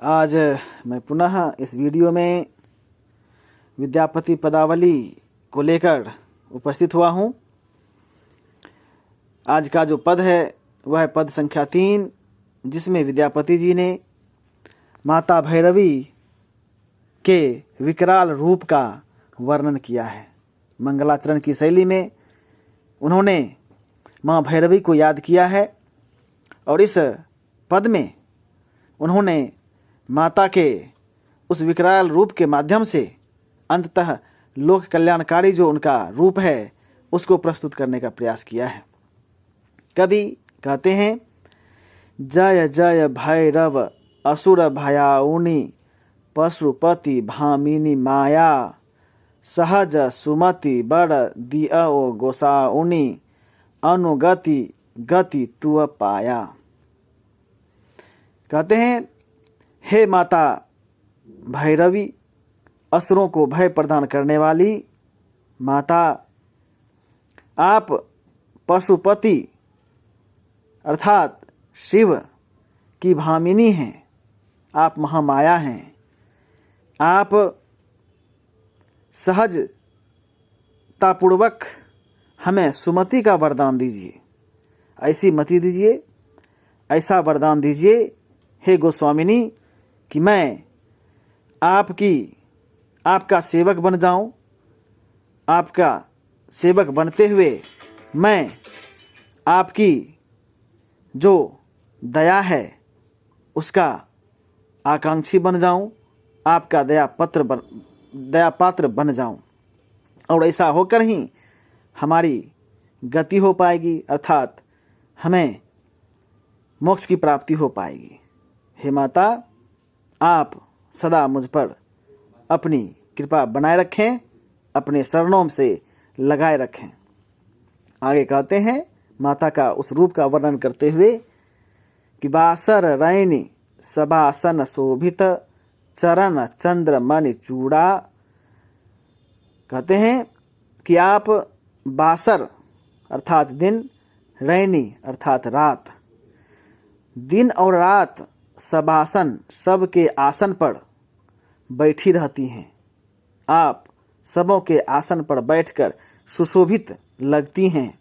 आज मैं पुनः इस वीडियो में विद्यापति पदावली को लेकर उपस्थित हुआ हूँ। आज का जो पद है वह है पद संख्या 3, जिसमें विद्यापति जी ने माता भैरवी के विकराल रूप का वर्णन किया है। मंगलाचरण की शैली में उन्होंने माँ भैरवी को याद किया है और इस पद में उन्होंने माता के उस विकराल रूप के माध्यम से अंततः लोक कल्याणकारी जो उनका रूप है उसको प्रस्तुत करने का प्रयास किया है। कवि कहते हैं, जय जय भैरव असुर भयाउनी पशुपति भामिनी माया सहज सुमति बड़ दियो गोसाउनी अनुगति गति तुअ पाया। कहते हैं, हे माता भैरवी, असुरों को भय प्रदान करने वाली माता, आप पशुपति अर्थात शिव की भामिनी हैं, आप महामाया हैं। आप सहजतापूर्वक हमें सुमति का वरदान दीजिए, ऐसी मति दीजिए, ऐसा वरदान दीजिए हे गोस्वामिनी कि मैं आपका सेवक बन जाऊं। आपका सेवक बनते हुए मैं आपकी जो दया है उसका आकांक्षी बन जाऊं, आपका दया पात्र बन जाऊं, और ऐसा होकर ही हमारी गति हो पाएगी, अर्थात हमें मोक्ष की प्राप्ति हो पाएगी। हे माता, आप सदा मुझ पर अपनी कृपा बनाए रखें, अपने शरणों से लगाए रखें। आगे कहते हैं, माता का उस रूप का वर्णन करते हुए कि बासर रैनी सबासन शोभित चरण चंद्र मणि चूड़ा। कहते हैं कि आप बासर अर्थात दिन, रैनी अर्थात रात, दिन और रात सबासन सबके आसन पर बैठी रहती हैं। आप सबों के आसन पर बैठकर सुशोभित लगती हैं।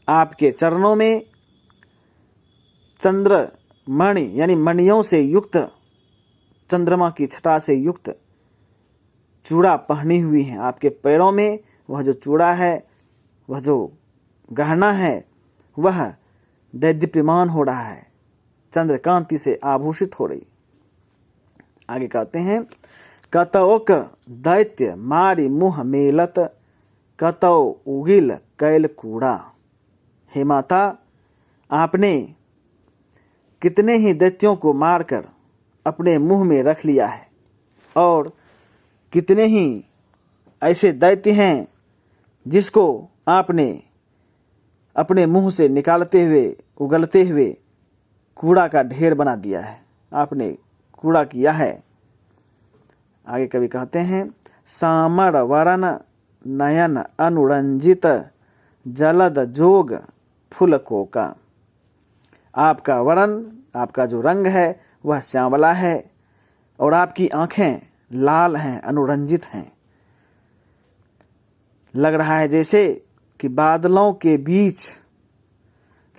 आपके चरणों में चंद्र मणि यानी मणियों से युक्त, चंद्रमा की छटा से युक्त चूड़ा पहनी हुई हैं। आपके पैरों में वह जो चूड़ा है, वह जो गहना है, वह दैदीप्यमान हो रहा है, चंद्रकांति से आभूषित हो रही। आगे कहते हैं, कतौक दैत्य मारी मुह मेलत कतौ उगिल कैल कूड़ा। हे माता, आपने कितने ही दैत्यों को मारकर अपने मुंह में रख लिया है, और कितने ही ऐसे दैत्य हैं जिसको आपने अपने मुंह से निकालते हुए, उगलते हुए कूड़ा का ढेर बना दिया है। आपने कूड़ा किया है। आगे कवि कहते हैं, सामर वरन नयन अनुरंजित जलद जोग फूल कोका। आपका वरण, आपका जो रंग है वह श्यामला है, और आपकी आंखें लाल हैं, अनुरंजित हैं। लग रहा है जैसे कि बादलों के बीच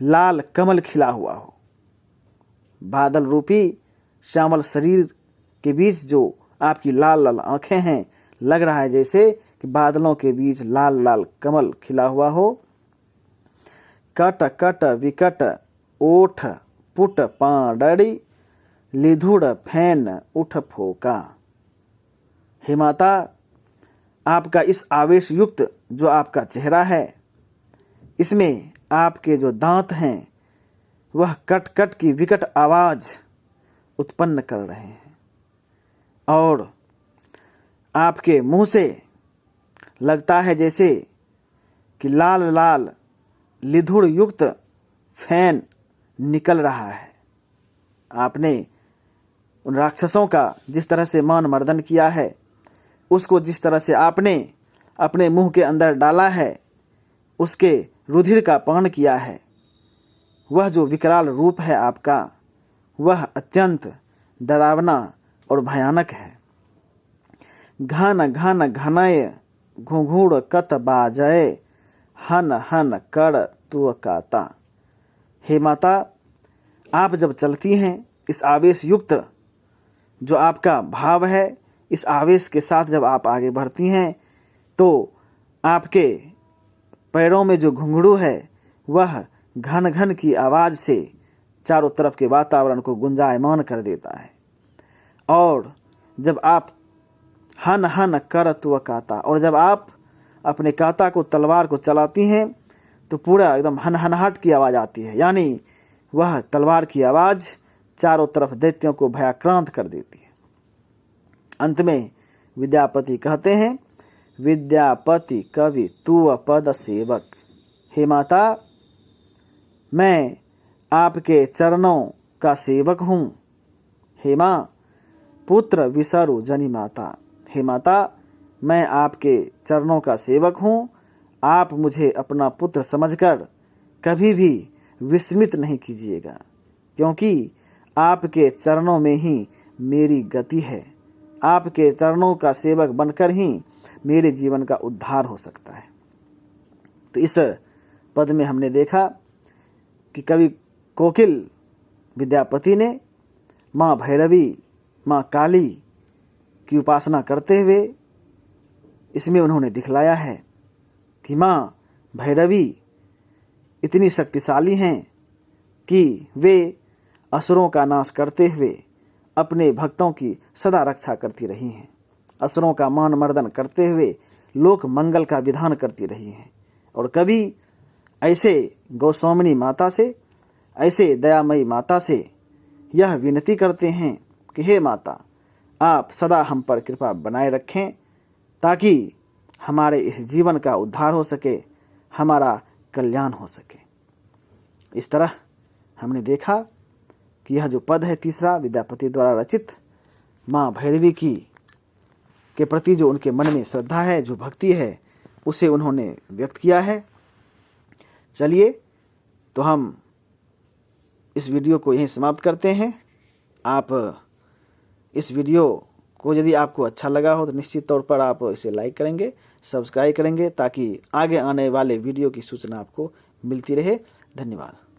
लाल कमल खिला हुआ हो। बादल रूपी श्यामल शरीर के बीच जो आपकी लाल लाल आंखें हैं, लग रहा है जैसे कि बादलों के बीच लाल लाल कमल खिला हुआ हो। कट कट विकट ओठ पुट पाडड़ी लिधुड़ फैन उठ फोका। हे माता, आपका इस आवेश युक्त जो आपका चेहरा है, इसमें आपके जो दांत हैं वह कट कट की विकट आवाज उत्पन्न कर रहे हैं, और आपके मुंह से लगता है जैसे कि लाल लाल लिधुड़ युक्त फैन निकल रहा है। आपने उन राक्षसों का जिस तरह से मान मर्दन किया है, उसको जिस तरह से आपने अपने मुंह के अंदर डाला है, उसके रुधिर का पान किया है, वह जो विकराल रूप है आपका, वह अत्यंत डरावना और भयानक है। घन घन घनय घुंघुड़ कत बाजय, हन हन कर तु काता। हे माता, आप जब चलती हैं, इस आवेश युक्त जो आपका भाव है, इस आवेश के साथ जब आप आगे बढ़ती हैं, तो आपके पैरों में जो घुंघरू है वह घन घन की आवाज़ से चारों तरफ के वातावरण को गुंजायमान कर देता है। और जब आप हन हन करत व काता, और जब आप अपने काता को, तलवार को चलाती हैं, तो पूरा एकदम हनहनाहट की आवाज़ आती है, यानी वह तलवार की आवाज़ चारों तरफ दैत्यों को भयाक्रांत कर देती है। अंत में विद्यापति कहते हैं, विद्यापति कवि तू पद सेवक। हे माता, मैं आपके चरणों का सेवक हूँ। हे माँ, पुत्र विसरु जनि माता। हे माता, मैं आपके चरणों का सेवक हूँ। आप मुझे अपना पुत्र समझकर कभी भी विस्मित नहीं कीजिएगा, क्योंकि आपके चरणों में ही मेरी गति है। आपके चरणों का सेवक बनकर ही मेरे जीवन का उद्धार हो सकता है। तो इस पद में हमने देखा कि कवि कोकिल विद्यापति ने माँ भैरवी, माँ काली की उपासना करते हुए इसमें उन्होंने दिखलाया है कि माँ भैरवी इतनी शक्तिशाली हैं कि वे असुरों का नाश करते हुए अपने भक्तों की सदा रक्षा करती रही हैं, असुरों का मान मर्दन करते हुए लोक मंगल का विधान करती रही हैं। और कभी ऐसे गोस्वामिनी माता से, ऐसे दयामयी माता से यह विनती करते हैं कि हे माता, आप सदा हम पर कृपा बनाए रखें, ताकि हमारे इस जीवन का उद्धार हो सके, हमारा कल्याण हो सके। इस तरह हमने देखा कि यह जो पद है तीसरा, विद्यापति द्वारा रचित, माँ भैरवी की के प्रति जो उनके मन में श्रद्धा है, जो भक्ति है, उसे उन्होंने व्यक्त किया है। चलिए, तो हम इस वीडियो को यहीं समाप्त करते हैं। आप इस वीडियो को यदि आपको अच्छा लगा हो तो निश्चित तौर पर आप इसे लाइक करेंगे, सब्सक्राइब करेंगे, ताकि आगे आने वाले वीडियो की सूचना आपको मिलती रहे। धन्यवाद।